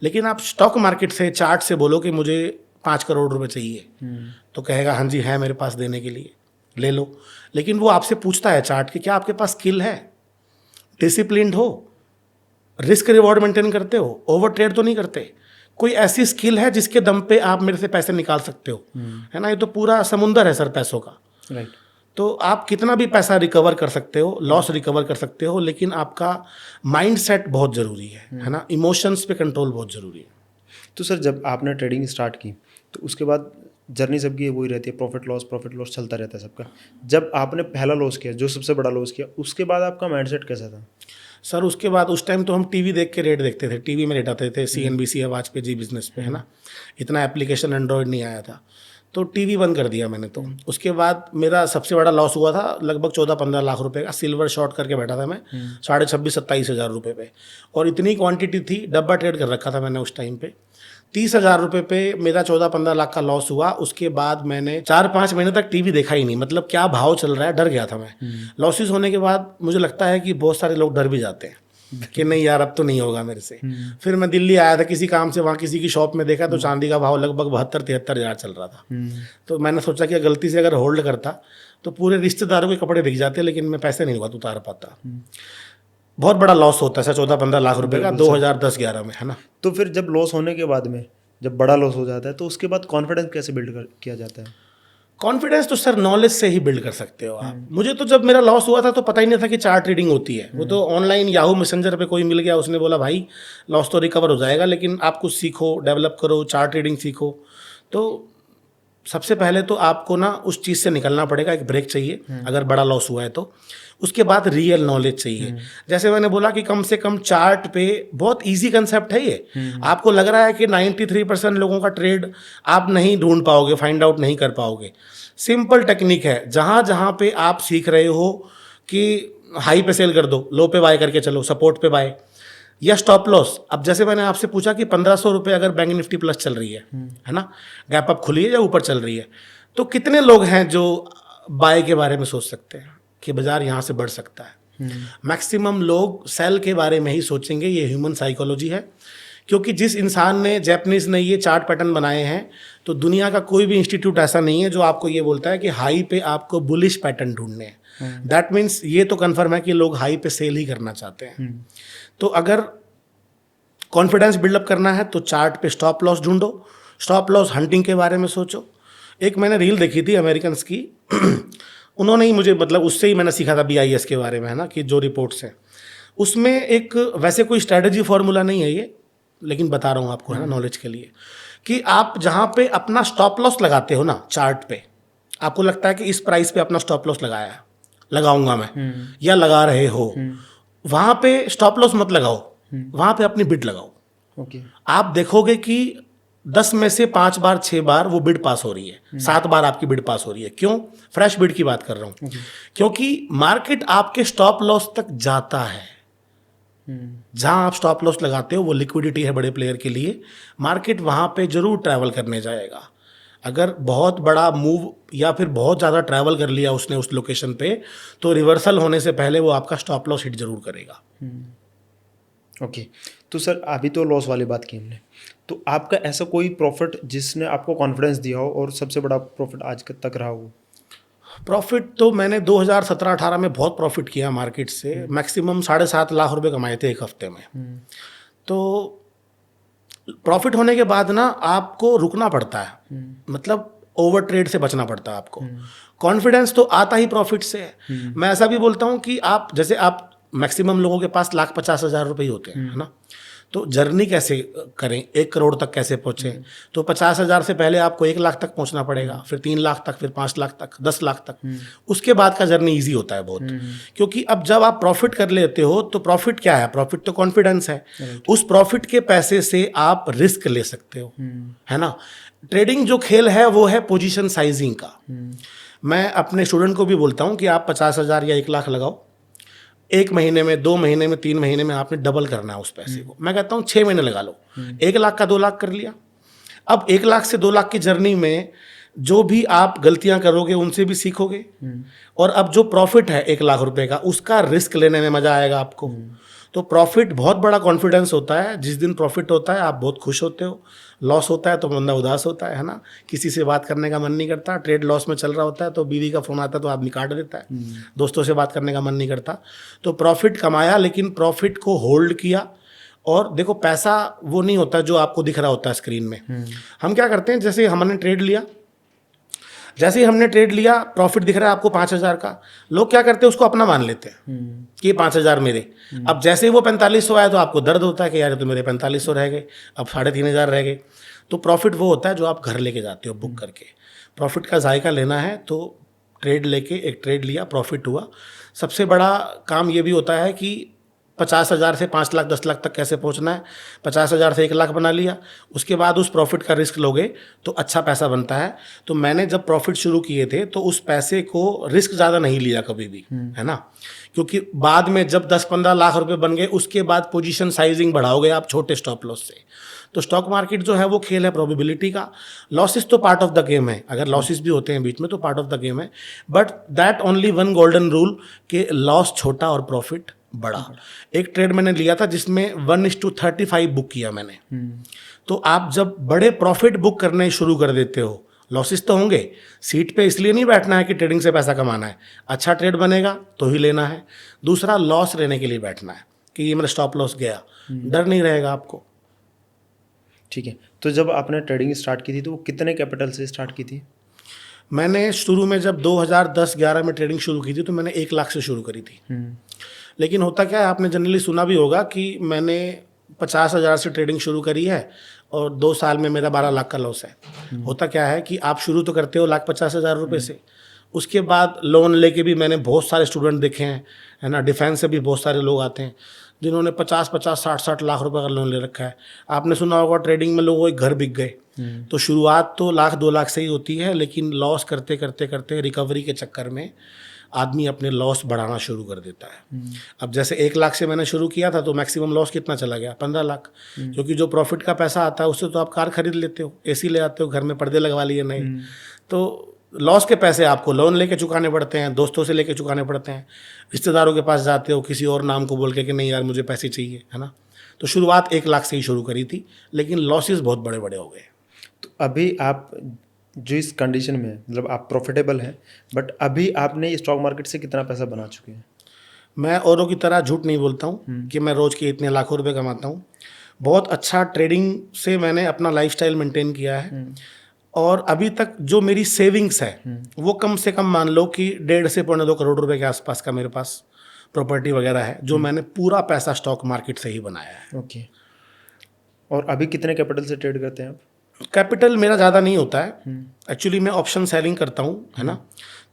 लेकिन आप स्टॉक मार्केट से, चार्ट से बोलो कि मुझे 5 करोड़ रुपए चाहिए, तो कहेगा हाँ जी है मेरे पास देने के लिए, ले लो। लेकिन वो आपसे पूछता है चार्ट कि क्या आपके पास स्किल है, डिसिप्लिन्ड हो, रिस्क रिवॉर्ड मेंटेन करते हो, ओवर ट्रेड तो नहीं करते, कोई ऐसी स्किल है जिसके दम पे आप मेरे से पैसे निकाल सकते हो, है ना। ये तो पूरा समुंदर है सर पैसों का। राइट। तो आप कितना भी पैसा रिकवर कर सकते हो, लॉस रिकवर कर सकते हो, लेकिन आपका माइंड सेट बहुत ज़रूरी है ना, इमोशंस पे कंट्रोल बहुत ज़रूरी है। तो सर जब आपने ट्रेडिंग स्टार्ट की तो उसके बाद जर्नी सबकी वही रहती है, प्रॉफिट लॉस चलता रहता है सबका। जब आपने पहला लॉस किया, जो सबसे बड़ा लॉस किया, उसके बाद आपका माइंडसेट कैसा था? सर उसके बाद उस टाइम तो हम टीवी देख के रेट देखते थे, टीवी में रेट आते थे, CNBC आवाज़ पे, जी बिजनेस पे, है ना। इतना एप्लीकेशन एंड्रॉयड नहीं आया था, तो टीवी बंद कर दिया मैंने। तो उसके बाद मेरा सबसे बड़ा लॉस हुआ था लगभग 14-15 लाख रुपए का। सिल्वर शॉर्ट करके बैठा था मैं 26,000-27,000 हज़ार रुपये पे, और इतनी क्वांटिटी थी, डब्बा ट्रेड कर रखा था मैंने उस टाइम पे। 30,000 रुपये पे मेरा 14-15 लाख का लॉस हुआ। उसके बाद मैंने 4-5 महीने तक टीवी देखा ही नहीं, मतलब क्या भाव चल रहा है, डर गया था मैं। लॉसेस होने के बाद मुझे लगता है कि बहुत सारे लोग डर भी जाते हैं कि नहीं यार अब तो नहीं होगा मेरे से। फिर मैं दिल्ली आया था किसी काम से, वहाँ किसी की शॉप में देखा तो चांदी का भाव लगभग 72-73 हज़ार चल रहा था। तो मैंने सोचा कि गलती से अगर होल्ड करता तो पूरे रिश्तेदारों के कपड़े बिक जाते, लेकिन मैं पैसे नहीं हुआ तो उतार पाता। बहुत बड़ा लॉस होता है सर 14-15 लाख रुपए का 2010-11 में, है ना। तो फिर जब लॉस होने के बाद में, जब बड़ा लॉस हो जाता है, तो उसके बाद कॉन्फिडेंस कैसे किया जाता है? कॉन्फिडेंस तो सर नॉलेज से ही बिल्ड कर सकते हो आप। मुझे तो जब मेरा लॉस हुआ था तो पता ही नहीं था कि चार्ट ट्रेडिंग होती है। वो तो ऑनलाइन याहू मैसेंजर पे कोई मिल गया, उसने बोला भाई लॉस तो रिकवर हो जाएगा, लेकिन आप कुछ सीखो, डेवलप करो, चार्ट ट्रेडिंग सीखो। तो सबसे पहले तो आपको ना उस चीज़ से निकलना पड़ेगा, एक ब्रेक चाहिए अगर बड़ा लॉस हुआ है तो। उसके बाद रियल नॉलेज चाहिए। जैसे मैंने बोला कि कम से कम चार्ट पे बहुत इजी कंसेप्ट है ये। आपको लग रहा है कि 93% लोगों का ट्रेड आप नहीं ढूंढ पाओगे, फाइंड आउट नहीं कर पाओगे। सिंपल टेक्निक है, जहाँ जहाँ पे आप सीख रहे हो कि हाई पे सेल कर दो, लो पे बाय करके चलो, सपोर्ट पे बाय, या स्टॉप लॉस। अब जैसे मैंने आपसे पूछा कि 1500 रुपये अगर बैंक निफ्टी प्लस चल रही है ना, गैप अप खुली है या ऊपर चल रही है, तो कितने लोग हैं जो बाय के बारे में सोच सकते हैं कि बाजार यहाँ से बढ़ सकता है? मैक्सिमम लोग सेल के बारे में ही सोचेंगे। ये ह्यूमन साइकोलॉजी है, क्योंकि जिस इंसान ने, जैपनीज ने ये चार्ट पैटर्न बनाए हैं, तो दुनिया का कोई भी इंस्टीट्यूट ऐसा नहीं है जो आपको ये बोलता है कि हाई पे आपको बुलिश पैटर्न ढूंढने हैं। दैट मीन्स ये तो कन्फर्म है कि लोग हाई पे सेल ही करना चाहते हैं। तो अगर कॉन्फिडेंस बिल्डअप करना है तो चार्ट पे स्टॉप लॉस ढूंढो, स्टॉप लॉस हंटिंग के बारे में सोचो। एक मैंने रील देखी थी अमेरिकन्स की, उन्होंने ही मुझे, मतलब उससे ही मैंने सीखा था BIS के बारे में, है ना, कि जो रिपोर्ट्स हैं उसमें एक, वैसे कोई स्ट्रैटेजी फॉर्मूला नहीं है ये, लेकिन बता रहा हूँ आपको, है ना, नॉलेज के लिए, कि आप जहाँ पे अपना स्टॉप लॉस लगाते हो ना चार्ट पे, आपको लगता है कि इस प्राइस पे अपना स्टॉप लॉस लगाऊंगा मैं, या लगा रहे हो, वहाँ पे स्टॉप लॉस मत लगाओ, वहाँ पे अपनी बिड लगाओ। ओके। आप देखोगे कि 10 में से 5 बार 6 बार वो बिड पास हो रही है, 7 बार आपकी बिड पास हो रही है। क्यों? फ्रेश बिड की बात कर रहा हूँ। क्योंकि मार्केट आपके स्टॉप लॉस तक जाता है। जहां आप स्टॉप लॉस लगाते हो वो लिक्विडिटी है बड़े प्लेयर के लिए, मार्केट वहां पे जरूर ट्रैवल करने जाएगा। अगर बहुत बड़ा मूव या फिर बहुत ज़्यादा ट्रैवल कर लिया उसने उस लोकेशन पे, तो रिवर्सल होने से पहले वो आपका स्टॉप लॉस हिट जरूर करेगा। ओके, तो सर अभी तो लॉस वाली बात की हमने, तो आपका ऐसा कोई प्रॉफिट जिसने आपको कॉन्फिडेंस दिया हो और सबसे बड़ा प्रॉफिट आज तक रहा हो? प्रॉफिट तो मैंने 2017-18 में बहुत प्रॉफिट किया मार्केट से, मैक्सिमम 7.5 लाख रुपए कमाए थे एक हफ्ते में। तो प्रॉफिट होने के बाद ना आपको रुकना पड़ता है, मतलब ओवर ट्रेड से बचना पड़ता है आपको। कॉन्फिडेंस तो आता ही प्रॉफिट से है। मैं ऐसा भी बोलता हूँ कि आप जैसे आप मैक्सिमम लोगों के पास 1,50,000 रुपये ही होते हैं, है ना। तो जर्नी कैसे करें, 1 करोड़ तक कैसे पहुँचे? तो 50,000 से पहले आपको 1 लाख तक पहुँचना पड़ेगा, फिर 3 लाख तक, फिर 5 लाख तक, 10 लाख तक। उसके बाद का जर्नी ईजी होता है बहुत। क्योंकि अब जब आप प्रॉफिट कर लेते हो तो प्रॉफिट क्या है? प्रॉफिट तो कॉन्फिडेंस है। उस प्रॉफिट के पैसे से आप रिस्क ले सकते हो, है ना। ट्रेडिंग जो खेल है वो है पोजीशन साइजिंग का। मैं अपने स्टूडेंट को भी बोलता हूँ कि आप 50,000 या 1 लाख लगाओ, 1 महीने में, 2 महीने में, 3 महीने में आपने डबल करना है उस पैसे को। मैं कहता हूँ 6 महीने लगा लो, 1 लाख का 2 लाख कर लिया। अब 1 लाख से 2 लाख की जर्नी में जो भी आप गलतियां करोगे उनसे भी सीखोगे, और अब जो प्रॉफिट है 1 लाख रुपए का, उसका रिस्क लेने में मजा आएगा आपको। तो प्रॉफिट बहुत बड़ा कॉन्फिडेंस होता है। जिस दिन प्रॉफिट होता है आप बहुत खुश होते हो, लॉस होता है तो बंदा उदास होता है ना। किसी से बात करने का मन नहीं करता, ट्रेड लॉस में चल रहा होता है तो बीवी का फ़ोन आता है तो आदमी काट देता है, दोस्तों से बात करने का मन नहीं करता। तो प्रॉफिट कमाया, लेकिन प्रॉफिट को होल्ड किया। और देखो, पैसा वो नहीं होता जो आपको दिख रहा होता है स्क्रीन में। हम क्या करते हैं, जैसे हमने ट्रेड लिया, जैसे ही हमने ट्रेड लिया, प्रॉफिट दिख रहा है आपको 5,000 का, लोग क्या करते हैं उसको अपना मान लेते हैं कि 5,000 मेरे। अब जैसे ही वो 4500 आया तो आपको दर्द होता है कि यार तो मेरे 4500 रह गए, अब 3,500 रह गए। तो प्रॉफिट वो होता है जो आप घर लेके जाते हो बुक करके। प्रॉफिट का जायका लेना है तो ट्रेड लेके, एक ट्रेड लिया, प्रॉफिट हुआ। सबसे बड़ा काम ये भी होता है कि 50,000 से 5 लाख 10 लाख तक कैसे पहुंचना है। 50,000 से 1 लाख बना लिया, उसके बाद उस प्रॉफिट का रिस्क लोगे तो अच्छा पैसा बनता है। तो मैंने जब प्रॉफिट शुरू किए थे तो उस पैसे को रिस्क ज़्यादा नहीं लिया कभी भी, है ना। क्योंकि बाद में जब 10-15 लाख रुपए बन गए, उसके बाद पोजीशन साइजिंग बढ़ाओगे आप छोटे स्टॉप लॉस से। तो स्टॉक मार्केट जो है वो खेल है प्रोबेबिलिटी का। लॉसेस तो पार्ट ऑफ द गेम है, अगर लॉसेस भी होते हैं बीच में तो पार्ट ऑफ द गेम है। But that only one golden rule कि लॉस छोटा और प्रॉफिट बड़ा। एक ट्रेड मैंने लिया था जिसमें 1:35 बुक किया मैंने। तो आप जब बड़े प्रॉफिट बुक करने शुरू कर देते हो, लॉसेस तो होंगे, सीट पे इसलिए नहीं बैठना है कि ट्रेडिंग से पैसा कमाना है, अच्छा ट्रेड बनेगा तो ही लेना है। दूसरा, लॉस लेने के लिए बैठना है कि ये मेरा स्टॉप लॉस गया, डर नहीं रहेगा आपको। ठीक है, तो जब आपने ट्रेडिंग स्टार्ट की थी तो वो कितने कैपिटल से स्टार्ट की थी? मैंने शुरू में जब 2010-11 में ट्रेडिंग शुरू की थी तो मैंने 1 लाख से शुरू करी थी। लेकिन होता क्या है, आपने जनरली सुना भी होगा कि मैंने 50,000 से ट्रेडिंग शुरू करी है और 2 साल में मेरा 12 लाख का लॉस है। होता क्या है कि आप शुरू तो करते हो 1,50,000 रुपये से, उसके बाद लोन लेके भी मैंने बहुत सारे स्टूडेंट देखे हैं, है ना। डिफेंस से भी बहुत सारे लोग आते हैं जिन्होंने 50-50, 60-60 लाख रुपए का लोन ले रखा है। आपने सुना होगा ट्रेडिंग में लोगों के घर बिक गए। तो शुरुआत तो 1,00,000-2 लाख से ही होती है, लेकिन लॉस करते करते करते रिकवरी के चक्कर में आदमी अपने लॉस बढ़ाना शुरू कर देता है। अब जैसे 1 लाख से मैंने शुरू किया था तो मैक्सिमम लॉस कितना चला गया? 15 लाख। क्योंकि जो प्रॉफिट का पैसा आता है उससे तो आप कार खरीद लेते हो, एसी ले आते हो, घर में पर्दे लगवा लिए नए। तो लॉस के पैसे आपको लोन लेके चुकाने पड़ते हैं, दोस्तों से लेके चुकाने पड़ते हैं, रिश्तेदारों के पास जाते हो किसी और नाम को बोल के कि नहीं यार मुझे पैसे चाहिए, है ना। तो शुरुआत 1 लाख से ही शुरू करी थी, लेकिन लॉसेस बहुत बड़े बड़े हो गए। तो अभी आप जो इस कंडीशन में हैं, मतलब आप प्रॉफिटेबल हैं, बट अभी आपने स्टॉक मार्केट से कितना पैसा बना चुके हैं? मैं औरों की तरह झूठ नहीं बोलता हूँ कि मैं रोज़ के इतने लाखों रुपए कमाता हूँ। बहुत अच्छा ट्रेडिंग से मैंने अपना लाइफस्टाइल मेंटेन किया है। और अभी तक जो मेरी सेविंग्स है वो कम से कम मान लो कि 1.5 से 2.25 करोड़ रुपए के आसपास का मेरे पास प्रॉपर्टी वगैरह है, जो मैंने पूरा पैसा स्टॉक मार्केट से ही बनाया है। ओके, और अभी कितने कैपिटल से ट्रेड करते हैं आप? कैपिटल मेरा ज़्यादा नहीं होता है, एक्चुअली मैं ऑप्शन सेलिंग करता हूँ, है ना।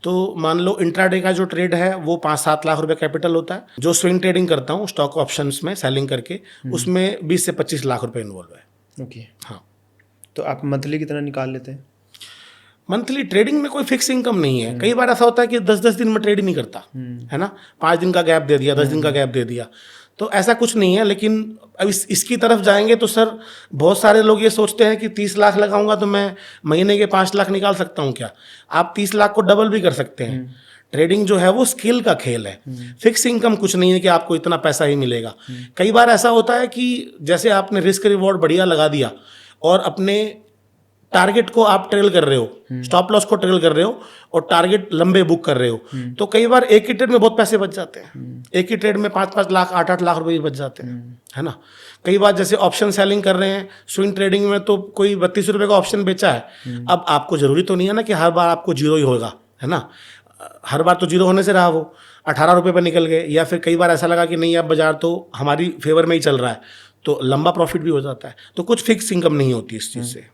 तो मान लो इंट्राडे का जो ट्रेड है वो 5-7 लाख रुपए कैपिटल होता है। जो स्विंग ट्रेडिंग करता हूँ स्टॉक ऑप्शंस में सेलिंग करके, उसमें 20 से 25 लाख रुपए इन्वॉल्व है। ओके, हाँ। तो आप मंथली कितना निकाल लेते हैं? मंथली ट्रेडिंग में कोई फिक्स इनकम नहीं है। कई बार ऐसा होता है कि 10-10 दिन में ट्रेड ही नहीं करता, है ना, 5 दिन का गैप दे दिया, 10 दिन का गैप दे दिया, तो ऐसा कुछ नहीं है। लेकिन अब इसकी तरफ जाएंगे तो सर बहुत सारे लोग ये सोचते हैं कि 30 लाख लगाऊंगा तो मैं महीने के 5 लाख निकाल सकता हूँ। क्या आप 30 लाख को डबल भी कर सकते हैं। ट्रेडिंग जो है वो स्किल का खेल है, फिक्स इनकम कुछ नहीं है कि आपको इतना पैसा ही मिलेगा। कई बार ऐसा होता है कि जैसे आपने रिस्क रिवॉर्ड बढ़िया लगा दिया और अपने टारगेट को आप ट्रेल कर रहे हो, स्टॉप लॉस को ट्रेल कर रहे हो और टारगेट लंबे बुक कर रहे हो, तो कई बार एक ही ट्रेड में बहुत पैसे बच जाते हैं। एक ही ट्रेड में 5-5 लाख 8-8 लाख रुपए भी बच जाते हैं, है ना। कई बार जैसे ऑप्शन सेलिंग कर रहे हैं स्विंग ट्रेडिंग में, तो कोई 32 रुपए का ऑप्शन बेचा है। अब आपको जरूरी तो नहीं है ना कि हर बार आपको जीरो ही होगा, है ना। हर बार तो जीरो होने से रहा, वो 18 रुपए पर निकल गए, या फिर कई बार ऐसा लगा कि नहीं अब बाजार तो हमारी फेवर में ही चल रहा है, तो लंबा प्रॉफिट भी हो जाता है। तो कुछ फिक्स इनकम नहीं होती इस चीज़ से।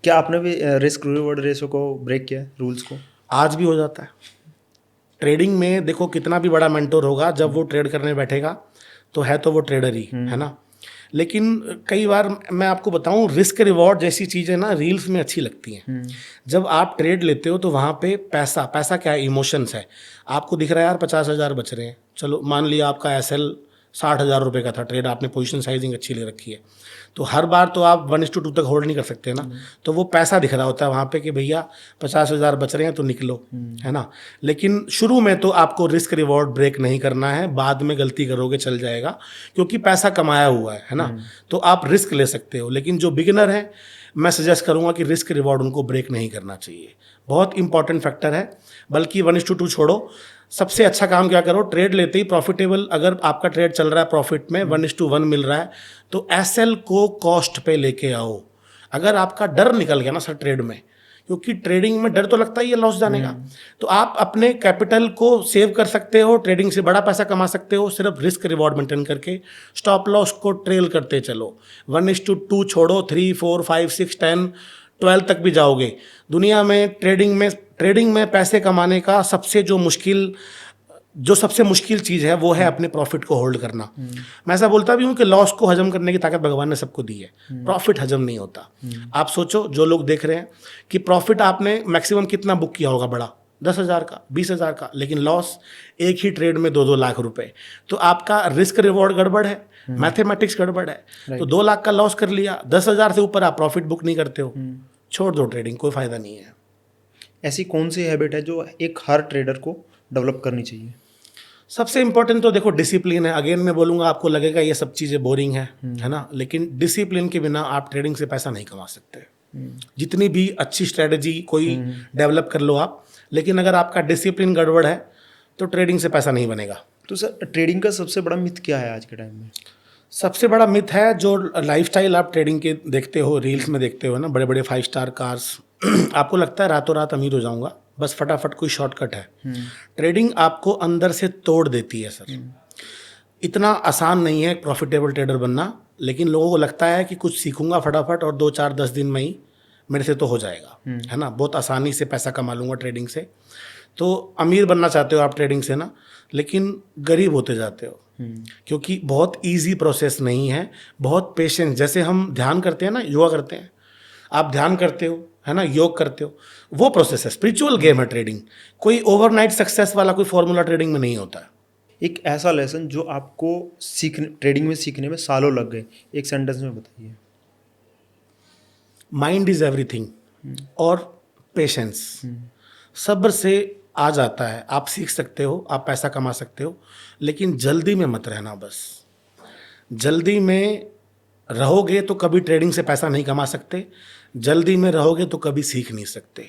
क्या आपने भी रिस्क रिवॉर्ड रेशो को ब्रेक किया है, रूल्स को? आज भी हो जाता है। ट्रेडिंग में देखो कितना भी बड़ा मेंटोर होगा, जब वो ट्रेड करने बैठेगा तो है तो वो ट्रेडर ही, है ना। लेकिन कई बार मैं आपको बताऊं, रिस्क रिवॉर्ड जैसी चीज़ें ना रील्स में अच्छी लगती हैं। जब आप ट्रेड लेते हो तो वहाँ पे पैसा क्या है, इमोशंस है। आपको दिख रहा है यार 50,000 बच रहे हैं, चलो मान लिया आपका एसएल 60,000 रुपये का था ट्रेड, आपने पोजीशन साइजिंग अच्छी ले रखी है, तो हर बार तो आप 1:2 तक होल्ड नहीं कर सकते ना। तो वो पैसा दिख रहा होता है वहाँ पे कि भैया 50,000 बच रहे हैं तो निकलो, है ना। लेकिन शुरू में तो आपको रिस्क रिवॉर्ड ब्रेक नहीं करना है, बाद में गलती करोगे चल जाएगा, क्योंकि पैसा कमाया हुआ है ना। तो आप रिस्क ले सकते हो, लेकिन जो बिगिनर है मैं सजेस्ट करूँगा कि रिस्क रिवॉर्ड उनको ब्रेक नहीं करना चाहिए। बहुत इंपॉर्टेंट फैक्टर है। बल्कि 1:2 छोड़ो, सबसे अच्छा काम क्या करो, ट्रेड लेते ही प्रॉफिटेबल, अगर आपका ट्रेड चल रहा है प्रॉफिट में 1:1 मिल रहा है, तो एसएल को कॉस्ट पे लेके आओ। अगर आपका डर निकल गया ना सर ट्रेड में, क्योंकि ट्रेडिंग में डर तो लगता ही है लॉस जाने का, तो आप अपने कैपिटल को सेव कर सकते हो, ट्रेडिंग से बड़ा पैसा कमा सकते हो, सिर्फ रिस्क रिवॉर्ड मेंटेन करके स्टॉप लॉस को ट्रेल करते चलो। 1:2 छोड़ो, 3, 4, 5, 6, 10, 12 तक भी जाओगे। दुनिया में ट्रेडिंग में पैसे कमाने का सबसे मुश्किल चीज़ है वो है अपने प्रॉफिट को होल्ड करना। मैं ऐसा बोलता भी हूँ कि लॉस को हजम करने की ताकत भगवान ने सबको दी है, प्रॉफिट हजम नहीं होता। आप सोचो, जो लोग देख रहे हैं कि प्रॉफिट आपने मैक्सिमम कितना बुक किया होगा, बड़ा 10,000 का, 20,000 का, लेकिन लॉस एक ही ट्रेड में 2-2 लाख रुपए, तो आपका रिस्क रिवॉर्ड गड़बड़ है, मैथमेटिक्स गड़बड़ है। तो 2 लाख का लॉस कर लिया, 10,000 से ऊपर आप प्रॉफिट बुक नहीं करते हो, छोड़ दो ट्रेडिंग, कोई फायदा नहीं है। ऐसी कौन सी हैबिट है जो एक हर ट्रेडर को डेवलप करनी चाहिए? सबसे इंपॉर्टेंट तो देखो डिसिप्लिन है। अगेन मैं बोलूँगा, आपको लगेगा ये सब चीज़ें बोरिंग है ना, लेकिन डिसिप्लिन के बिना आप ट्रेडिंग से पैसा नहीं कमा सकते। जितनी भी अच्छी स्ट्रेटजी कोई डेवलप कर लो आप, लेकिन अगर आपका डिसिप्लिन गड़बड़ है तो ट्रेडिंग से पैसा नहीं बनेगा। तो सर ट्रेडिंग का सबसे बड़ा मिथ क्या है आज के टाइम में? सबसे बड़ा मिथ है जो लाइफस्टाइल आप ट्रेडिंग के देखते हो, रील्स में देखते हो ना, बड़े बड़े 5 स्टार कार्स, आपको लगता है रातों रात अमीर हो जाऊंगा, बस फटाफट कोई शॉर्टकट है। ट्रेडिंग आपको अंदर से तोड़ देती है सर। इतना आसान नहीं है प्रॉफिटेबल ट्रेडर बनना, लेकिन लोगों को लगता है कि कुछ सीखूंगा फटाफट और 2, 4, 10 दिन में ही मेरे से तो हो जाएगा, है ना, बहुत आसानी से पैसा कमा लूँगा ट्रेडिंग से। तो अमीर बनना चाहते हो आप ट्रेडिंग से ना, लेकिन गरीब होते जाते हो, क्योंकि बहुत इजी प्रोसेस नहीं है, बहुत पेशेंस। जैसे हम ध्यान करते हैं ना, योगा करते हैं, आप ध्यान करते हो, है ना, योग करते हो, वो प्रोसेस है, स्पिरिचुअल गेम है ट्रेडिंग। कोई ओवरनाइट सक्सेस वाला कोई फॉर्मूला ट्रेडिंग में नहीं होता है। एक ऐसा लेसन जो आपको ट्रेडिंग में सीखने में सालों लग गए, एक सेंटेंस में बताइए। माइंड इज एवरीथिंग, और पेशेंस, सब्र से आ जाता है। आप सीख सकते हो, आप पैसा कमा सकते हो, लेकिन जल्दी में मत रहना। बस जल्दी में रहोगे तो कभी ट्रेडिंग से पैसा नहीं कमा सकते, जल्दी में रहोगे तो कभी सीख नहीं सकते।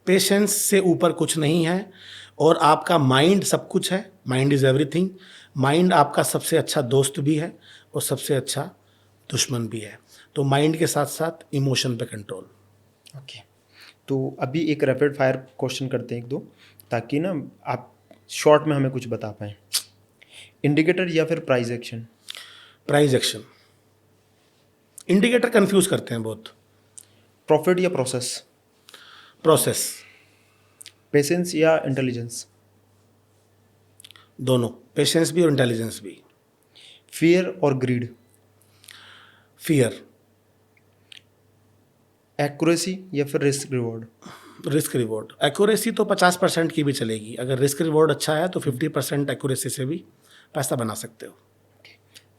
पेशेंस से ऊपर कुछ नहीं है, और आपका माइंड सब कुछ है। Mind is everything. माइंड आपका सबसे अच्छा दोस्त भी है और सबसे अच्छा दुश्मन भी है। तो माइंड के साथ साथ इमोशन पे कंट्रोल। ओके, तो अभी एक रैपिड फायर क्वेश्चन करते हैं 1-2, ताकि ना आप शॉर्ट में हमें कुछ बता पाएँ। इंडिकेटर या फिर price action? Price action. Indicator confuse करते हैं बहुत। प्रॉफिट या प्रोसेस? प्रोसेस। पेशेंस या इंटेलिजेंस? दोनों, पेशेंस भी और इंटेलिजेंस भी। फियर और ग्रीड? फियर। एक्यूरेसी या फिर risk reward? Risk reward, accuracy तो 50% की भी चलेगी, अगर रिस्क रिवॉर्ड अच्छा है तो 50% एक्यूरेसी से भी पैसा बना सकते हो।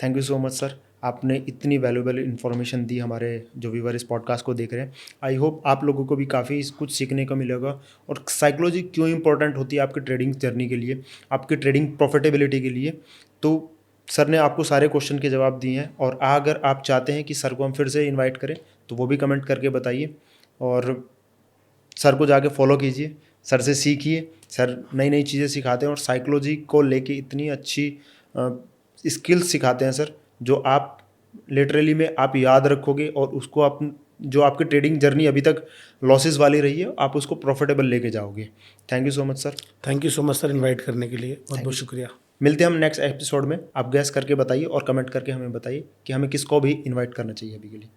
Thank you so much sir, आपने इतनी वैल्यूएबल इन्फॉर्मेशन दी हमारे जो व्यूवर इस पॉडकास्ट को देख रहे हैं। आई होप आप लोगों को भी काफ़ी कुछ सीखने को मिलेगा और साइकोलॉजी क्यों इंपॉर्टेंट होती है आपकी ट्रेडिंग जर्नी के लिए, आपकी ट्रेडिंग प्रॉफिटेबिलिटी के लिए। तो सर ने आपको सारे क्वेश्चन के जवाब दिए हैं, और अगर आप चाहते हैं कि सर को हम फिर से इन्वाइट करें तो वो भी कमेंट करके बताइए, और सर को जाके फॉलो कीजिए, सर से सीखिए। सर नई नई चीज़ें सिखाते हैं और साइकोलॉजी को लेके इतनी अच्छी स्किल्स सिखाते हैं सर, जो आप लिटरली में आप याद रखोगे, और उसको आप जो आपकी ट्रेडिंग जर्नी अभी तक लॉसेस वाली रही है आप उसको प्रॉफिटेबल लेके जाओगे। Thank you so much sir. Thank you so much sir, invite करने के लिए बहुत बहुत शुक्रिया। मिलते हैं हम नेक्स्ट एपिसोड में। आप गैस करके बताइए और कमेंट करके हमें बताइए कि हमें किसको भी इनवाइट करना चाहिए अभी के लिए।